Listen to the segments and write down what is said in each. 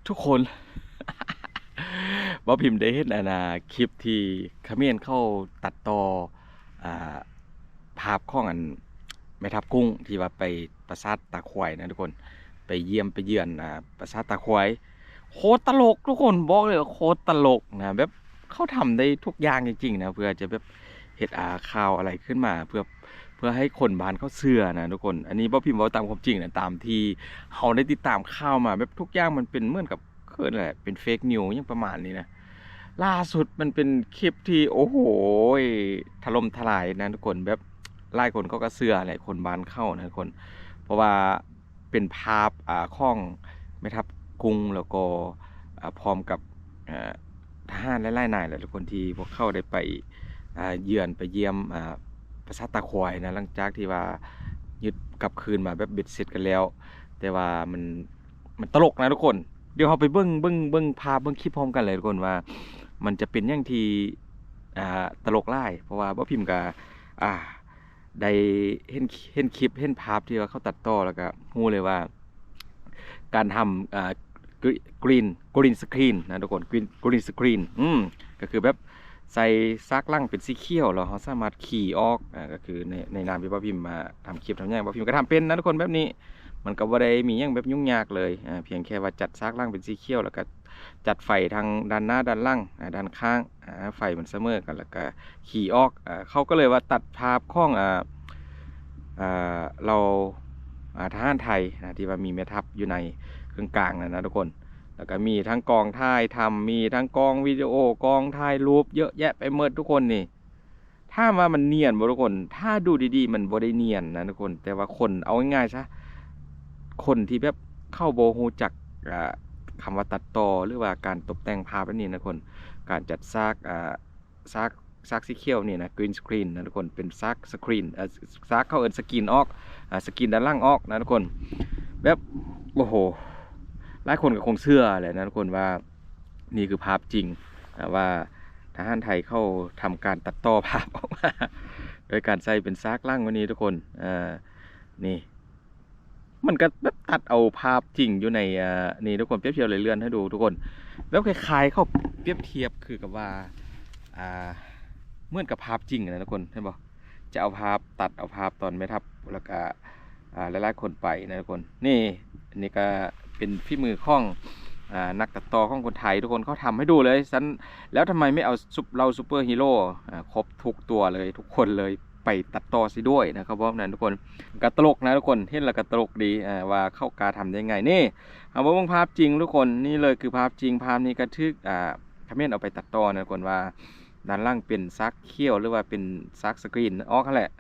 ทุกคนบ่พิมพ์ได้เห็นคลิปที่เขมรเข้าตัดต่ออ่าภาพของแม่ทัพกุ้งที่ว่าไปปราสาทตาควายนะทุกคนไปเยี่ยมไปเยือนปราสาทตาควายโคตรตลกทุกคนบอกเลยว่าโคตรตลกนะแบบเขาทำได้ทุกอย่างจริงๆนะเพื่อจะแบบเฮ็ดข่าวอะไรขึ้นมาเพื่อให้คนบ้านเขาเชื่อนะทุกคนอันนี้บ่พิมพ์เว้าตามความจริงนะตามที่เขาได้ติดตามข่าวมาแบบทุกอย่างมันเป็นเหมือนกับเกินแหละเป็นเฟกนิวยังประมาณนี้นะล่าสุดมันเป็นคลิปที่โอ้โหถล่มทลายนะทุกคนแบบหลายคนเขาก็เชื่อหลายคนบ้านเข้านะทุกคนเพราะว่าเป็นภาพของแม่ทัพกรุงแล้วก็พร้อมกับอ่าทหารหลายๆนายแหละทุกคนที่พวกเข้าได้ไปเยือนไปเยี่ยมปราสาทตาควายนะหลังจากที่ว่ายึดกลับคืนมาแบบเบ็ดเสร็จกันแล้วแต่ว่ามันตลกนะทุกคนเดี๋ยวเราไปเบิ่งภาพเบิ่งคลิปพร้อมกันเลยทุกคนว่ามันจะเป็นอย่างที่ตลกหลายเพราะว่าบ่พิมพ์ก็อ่าได้เห็นคลิปเห็นภาพที่ว่าเขาตัดต่อแล้วก็รู้เลยว่าการทำกรีนสกรีนนะทุกคนกรีนสกรีนก็คือแบบใส่ซักลั่งเป็นสีเขียวแล้วเขาสามารถขี่ออกก็คือในนามที่บ่พิมพ์มาทำคลิปทำอย่างบ่พิมพ์ก็ทำเป็นนะทุกคนแบบนี้มันก็บ่ได้มีอย่างแบบยุ่งยากเลยเพียงแค่ว่าจัดซักลั่งเป็นสีเขียวแล้วก็จัดไฟทางด้านหน้าด้านล่างด้านข้างไฟมันเสมอกันแล้วก็ขี่ออกเขาก็เลยว่าตัดภาพของเราทหารไทยนะที่ว่ามีแม่ทัพอยู่ในเครื่องกลางนะทุกคนแล้วก็มีทั้งกองถ่ายทำมีทั้งกองวิดีโอกองถ่ายรูปเยอะแยะไปหมดทุกคนนี่ถ้าว่ามันเนียนบ่ทุกคนถ้าดูดีๆมันบ่ได้เนียนนะทุกคนแต่ว่าคนเอาง่ายๆซะคนที่แบบเข้าโบฮูจักคำว่าตัดต่อหรือว่าการตกแต่งภาพแบบนี้นะคนการจัดซากซากสีเขียวนี่นะกรีนสกรีนนะทุกคนเป็นซากสกรีนซากเขาเอิ้นสกรีนออกสกรีนด้านล่างออกนะทุกคนแบบโอ้โหหลายคนก็คงเชื่อแหละนะทุกคนว่านี่คือภาพจริงว่าทหารไทยเข้าทำการตัดต่อภาพออกมาโดยการใส่เป็นซากล่างวันนี้ทุกคนนี่มันก็แบบตัดเอาภาพจริงอยู่ในนี่ทุกคนเปรียบเทียบเลยเลื่อนให้ดูทุกคนแล้วคล้ายๆเขาเปรียบเทียบคือกับว่าเหมือนกับภาพจริงนะทุกคนเห็นบ่จะเอาภาพตัดเอาภาพตอนแม่ทัพแล้วก็หลายๆคนไปนะทุกคนนี่ก็เป็นฝีมือของนักตัดต่อของคนไทยทุกคนเขาทำให้ดูเลยฉันแล้วทำไมไม่เอาเราซูเปอร์ฮีโร่ครบทุกตัวเลยทุกคนเลยไปตัดต่อสิด้วยนะครับเพราะนั้นทุกคนกระตลกนะทุกคนเห็นแล้วกระตลกดีว่าเข้ากาทำได้ไงนี่เอาว่าภาพจริงทุกคนนี่เลยคือภาพจริงภาพนี้กระทึกคอมเมนต์เอาไปตัดต่อนะทุกคนว่าด้านล่างเป็นซักเขี้ยวหรือว่าเป็นซักสกรีนออกนั่นแหละ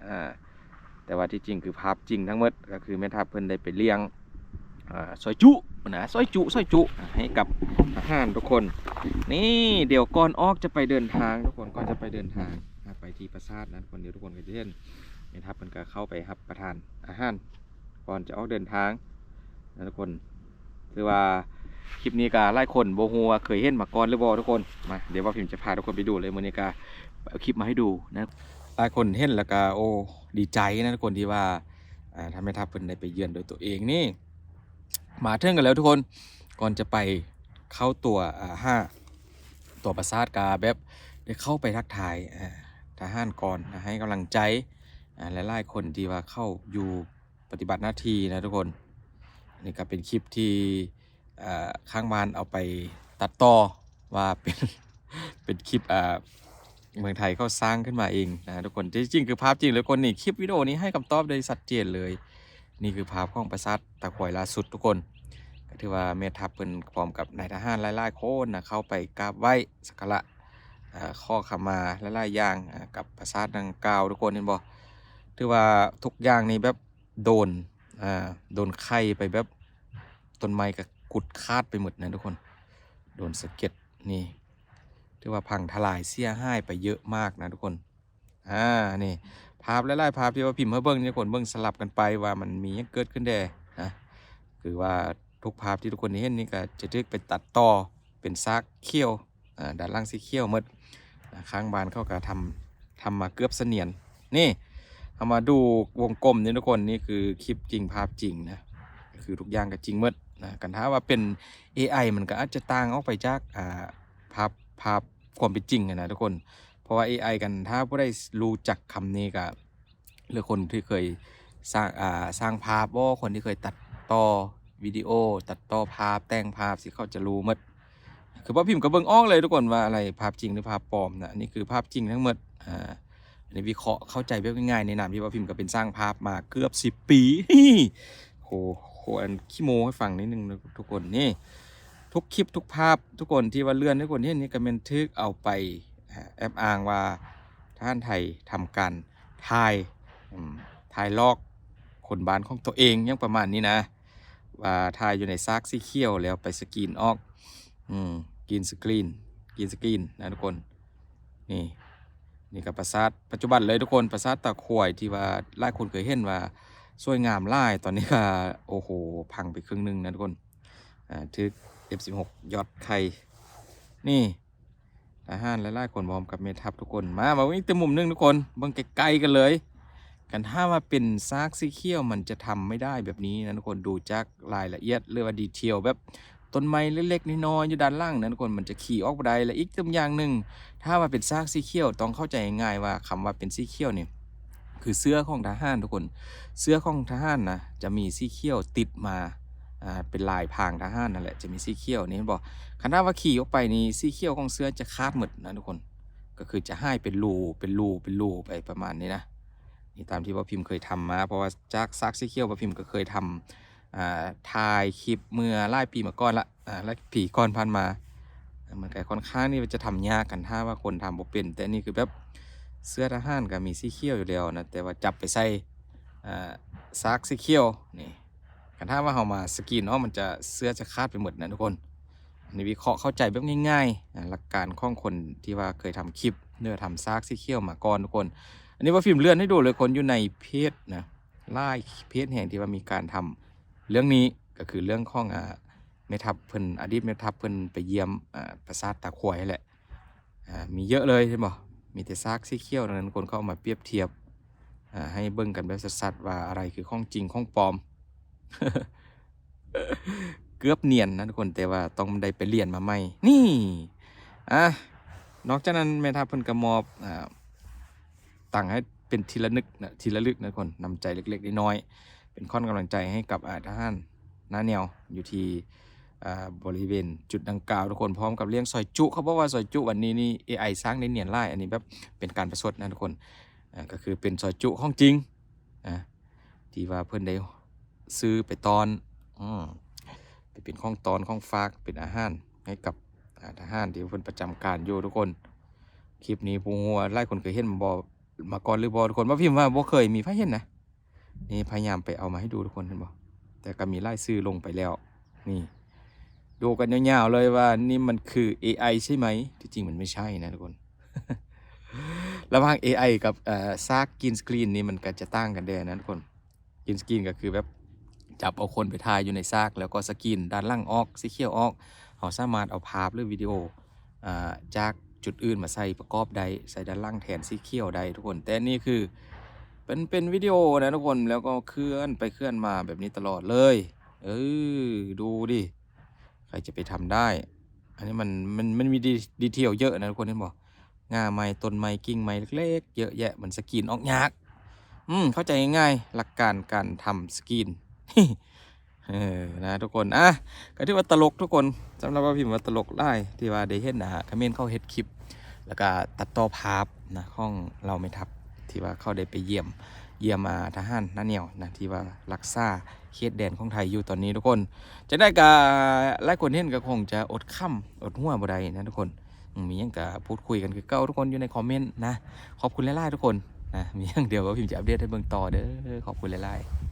แต่ว่าที่จริงคือภาพจริงทั้งหมดก็คือแม่ทัพเพิ่นได้ไปเลี้ยงซอยจุนะซอยจุให้กับทหารทุกคนนี่เดี๋ยวก่อนออกจะไปเดินทางทุกคนก่อนจะไปเดินทางไปที่ปราสาทนะทุกคนเดี๋ยวทุกคนก็จะเห็นแม่ทัพเพิ่นก็เข้าไปรับประทานอาหารก่อนจะออกเดินทางนะทุกคนคือว่าคลิปนี้ก็หลายคนโบฮูว่าเคยเห็นมาก่อนหรือบ่ทุกคนมาเดี๋ยวว่าพิมจะพาทุกคนไปดูเลยมื้อนี้ก็เอาคลิปมาให้ดูนะหลายคนเห็นแล้วก็โอ้ดีใจนะทุกคนที่ว่าทำให้ทัพเพิ่นได้ไปเยือนโดยตัวเองนี่มาถึงกันแล้วทุกคนก่อนจะไปเข้าตัวตัวปราสาทกาแบบได้เข้าไปทักทายทหารก่อนให้กำลังใจหลายๆคนที่ว่าเข้าอยู่ปฏิบัติหน้าที่นะทุกคนนี่ก็เป็นคลิปที่ข้างบ้านเอาไปตัดต่อว่าเป็นคลิปเมืองไทยเขาสร้างขึ้นมาเองนะทุกคนจริงๆคือภาพจริงเลยคนนี่คลิปวิดีโอนี้ให้คำตอบได้ชัดเจนเลยนี่คือภาพของปราสาทตะควายล่าสุดทุกคนก็ถือว่าแม่ทัพเพิ่นพร้อมกับนายทหารหลายๆคนนะเข้าไปกราบไหว้สักการะข้อขมาหลายๆอย่างกับปราสาทดังกล่าวทุกคนเห็นบ่ถือว่าทุกอย่างนี่แบบโดนไข่ไปแบบต้นไม้ก็กุดคาดไปหมดนะทุกคนโดนสะเก็ดนี่ถือว่าพังทลายเสียหายไปเยอะมากนะทุกคนนี่ภาพหลายๆภาพที่ว่าพิมพ์มาเบิ้งนี่คนเบิ้งสลับกันไปว่ามันมีเกิดขึ้นได้นะคือว่าทุกภาพที่ทุกคนเห็นนี่ก็จะทึกไปตัดต่อเป็นซากเขี้ยวด้านล่างสีเขี้ยวหมดข้างบ้านเขาก็ทำมาเกือบเสนียนนี่เอามาดูวงกลมนี่ทุกคนนี่คือคลิปจริงภาพจริงนะคือทุกอย่างก็จริงหมด นะกันถ้าว่าเป็น AI มันก็อาจจะต่างออกไปจากภาพความเป็นจริงนะทุกคนเพราะว่า AI กันถ้าผู้ได้รู้จักคำนี้ก็หรือคนที่เคยสร้างภาพว่าคนที่เคยตัดต่อวิดีโอตัดต่อภาพแต่งภาพสิเขาจะรู้หมดคือว่าพิมพ์ก็เบิ่งออกเลยทุกคนว่าอะไรภาพจริงหรือภาพปลอมนะอันนี้คือภาพจริงทั้งหมดอันนี้วิเคราะห์เข้าใจแบบง่ายๆในนามที่ว่าพิมพ์ก็เป็นสร้างภาพมาเกือบ10 ปีโหอันขี้โม้ให้ฟังนิดนึงนะทุกคนนี่ทุกคลิปทุกภาพทุกคนที่ว่าเลื่อนทุกคนที่นี่ก็เป็นทึกเอาไปแอบอ้างว่าท่านไทยทำการถ่ายลอกคนบ้านของตัวเองยังประมาณนี้นะว่าถ่ายอยู่ในซากสีเขียวแล้วไปสกรีนออกกินสกรีนนะทุกคนนี่กับปราสาทปัจจุบันเลยทุกคนปราสาทตาข่วยที่ว่าหลายคนเคยเห็นว่าสวยงามหลายตอนนี้ก็โอ้โหพังไปครึ่งนึงนะทุกคนทึก F16 ยอดไข่นี่ทหารหลายๆคนพร้อมกับเมทัพทุกคนมาวิ่งเต็มมุมนึงทุกคนเบิ่งไกลๆกันเลยกันถ้ามาเป็นซากสีเขียวมันจะทำไม่ได้แบบนี้นะทุกคนดูจากรายละเอียดหรือว่าดีเทลแบบต้นไม้เล็กๆน้อยๆอยู่ด้านล่างนะทุกคนมันจะขี่ออกไปได้และอีกตัวอย่างหนึ่งถ้ามาเป็นซากสีเขียวต้องเข้าใจง่ายว่าคำว่าเป็นสีเขียวเนี่ยคือเสื้อของทหารทุกคนเสื้อของทหารนะจะมีสีเขียวติดมาเป็นลายพรางทหารนั่นแหละจะมีสีเขียวนี่บอกคันถ้าว่าขี่ออกไปนี่สีเขียวของเสื้อจะขาดหมดนะทุกคนก็คือจะให้เป็นรูไปประมาณนี้นะนี่ตามที่ว่าพิมพ์เคยทำมาเพราะว่าจากซากสีเขียวว่าพิมพ์ก็เคยทำถ่ายคลิปเมื่อหลายปีมาก่อนละและปีก่อนผ่านมามันก็ค่อนข้างนี่จะทำยากกันถ้าว่าคนทำบ่เป็นแต่นี่คือแบบเสื้อทหารก็มีสีเขียวอยู่แล้วนะแต่ว่าจับไปใส่ซากสีเขียวนี่กันถ้าว่าเอามาสกรีนเนาะมันจะเสื้อจะขาดไปหมดนะทุกคนอันนี้วิเคราะห์เข้าใจแบบง่ายๆหลักการของคนที่ว่าเคยทำคลิปเนื้อทำซากสีเขียวมาก่อนทุกคนอันนี้ว่าฟิล์มเลื่อนให้ดูเลยคนอยู่ในเพจนะไล่เพจแห่งที่ว่ามีการทำเรื่องนี้ก็คือเรื่องของเมทัพเพิ่นอดีตเมทัพเพิ่นไปเยี่ยมปราสาทตาขวายแหละมีเยอะเลยใช่ป่ะมีแต่ซากสีเขียวนั้นคนเข้ามาเปรียบเทียบให้เบิ่งกันแบบสัดๆว่าอะไรคือของจริงของปลอม เกือบเนียนนะทุกคนแต่ว่าต้องได้ไปเรียนมาใหม่นี่นอกจากนั้นแม่ทัพเพิ่นก็มอบตั้งให้เป็นทีละลึกนะทุกคนนำใจเล็กๆน้อยๆเป็นข้อนกำลังใจให้กับทหารหน้าแนวอยู่ที่บริเวณจุดดังกล่าวทุกคนพร้อมกับเลี้ยงซอยจุเขาบอกว่าซอยจุวันนี้นี่ AI สร้างได้เนียนไล่อันนี้แบบเป็นการประชดนะทุกคนก็คือเป็นซอยจุของจริงที่ว่าเพิ่นได้ซื้อไปตอนไปเป็นของตอนของฝากเป็นอาหารให้กับทหารที่เพิ่นประจำการอยู่ทุกคนคลิปนี้ผู้หัวไล่คนเคยเห็นมาก่อนหรือบอทุกคนว่าพิมพ์ว่าบ่เคยมีพระเห็นนะนี่พยายามไปเอามาให้ดูทุกคนเห็นบ่แต่ก็มีไล่ซื้อลงไปแล้วนี่ดูกันยาวๆเลยว่านี่มันคือ AI ใช่ไหมที่จริงมันไม่ใช่นะทุกคน ระหว่าง AI กับซากกินสกรีนนี่มันก็จะต่างกันแน่นะทุกคนกินสกรีนก็คือแบบจับเอาคนไปถ่ายอยู่ในซากแล้วก็สกรีนด้านล่างออกสีเขียวออกเราสามารถเอาภาพหรือวิดีโอจากจุดอื่นมาใส่ประกอบได้ใส่ด้านล่างแทนสีเขียวได้ทุกคนแต่นี่คือเป็นวิดีโอนะทุกคนแล้วก็เคลื่อนไปเคลื่อนมาแบบนี้ตลอดเลยดูดิใครจะไปทำได้อันนี้มันมีดีเทลเยอะนะทุกคนเห็นบอกง่าไม้ต้นไม้กิ่งไม้เล็กๆเยอะแยะมันสกรีนออกยากเข้าใจง่ายๆหลักการทำสกรีนนะทุกคนก็ที่ว่าตลกทุกคนสำหรับว่าพิมพ์ว่าตลกได้ที่ว่าได้เห็นคอมเมนต์เข้าเฮ็ดคลิปแล้วก็ตัดต่อภาพนะของเราไม่ทับที่ว่าเขาได้ไปเยี่ยมมาทหารน้าเหนียวนะที่ว่ารักษาเขตแดนของไทยอยู่ตอนนี้ทุกคนจะได้กับหลายคนเห็นก็คงจะอดหัวบ่ได้นะทุกคนมีอย่างกับพูดคุยกันคือเก้าทุกคนอยู่ในคอมเมนต์นะขอบคุณหลายๆทุกคนนะมีอย่างเดียวว่าพิมพ์จะอัปเดตให้เบิ่งต่อเด้อขอบคุณหลายๆ